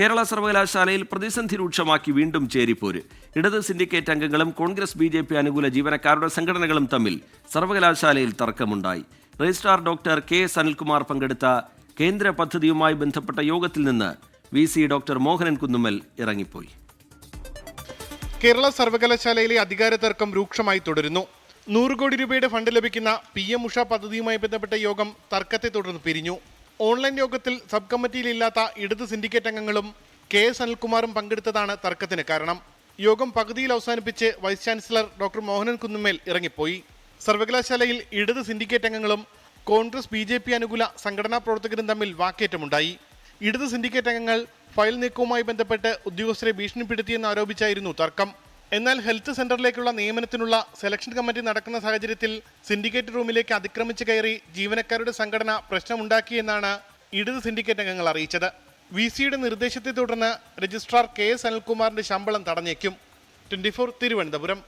കേരള സർവകലാശാലയിൽ പ്രതിസന്ധി രൂക്ഷമാക്കി വീണ്ടും ചേരിപ്പോര്. ഇടത് സിൻഡിക്കേറ്റ് അംഗങ്ങളും കോൺഗ്രസ് BJP അനുകൂല ജീവനക്കാരുടെ സംഘടനകളും തമ്മിൽ സർവകലാശാലയിൽ തർക്കമുണ്ടായി. രജിസ്ട്രാർ ഡോക്ടർ KS അനിൽകുമാർ പങ്കെടുത്ത കേന്ദ്ര പദ്ധതിയുമായി ബന്ധപ്പെട്ട യോഗത്തിൽ നിന്ന് VC ഡോക്ടർ മോഹനൻ കുന്നുമ്മൽ ഇറങ്ങിപ്പോയി. കേരള സർവകലാശാലയിലെ അധികാര തർക്കം രൂക്ഷമായി തുടരുന്നു. 100 കോടി രൂപയുടെ ഫണ്ട് ലഭിക്കുന്ന PM ഉഷ പദ്ധതിയുമായി ബന്ധപ്പെട്ട യോഗം തർക്കത്തെ തുടർന്ന് പിരിഞ്ഞു. ഓൺലൈൻ യോഗത്തിൽ സബ് കമ്മിറ്റിയിലില്ലാത്ത ഇടത് സിൻഡിക്കേറ്റ് അംഗങ്ങളും KS അനിൽകുമാറും പങ്കെടുത്തതാണ് തർക്കത്തിന് കാരണം. യോഗം പകുതിയിൽ അവസാനിപ്പിച്ച് vice chancellor doctor Mohanan Kunnummel ഇറങ്ങിപ്പോയി. സർവകലാശാലയിൽ ഇടത് സിൻഡിക്കേറ്റ് അംഗങ്ങളും കോൺഗ്രസ് BJP അനുകൂല സംഘടനാ പ്രവർത്തകരും തമ്മിൽ വാക്കേറ്റമുണ്ടായി. ഇടത് സിൻഡിക്കേറ്റ് അംഗങ്ങൾ ഫയൽ നീക്കവുമായി ബന്ധപ്പെട്ട് ഉദ്യോഗസ്ഥരെ ഭീഷണിപ്പെടുത്തിയെന്ന് ആരോപിച്ചായിരുന്നു തർക്കം. എന്നാൽ ഹെൽത്ത് സെന്ററിലേക്കുള്ള നിയമനത്തിനുള്ള സെലക്ഷൻ കമ്മിറ്റി നടക്കുന്ന സാഹചര്യത്തിൽ സിൻഡിക്കേറ്റ് റൂമിലേക്ക് അതിക്രമിച്ച് കയറി ജീവനക്കാരുടെ സംഘടന പ്രശ്നമുണ്ടാക്കിയെന്നാണ് ഇടത് സിൻഡിക്കേറ്റ് അംഗങ്ങൾ അറിയിച്ചത്. VCയുടെ നിർദ്ദേശത്തെ തുടർന്ന് രജിസ്ട്രാർ KS അനിൽകുമാറിന്റെ ശമ്പളം തടഞ്ഞേക്കും. 24 തിരുവനന്തപുരം.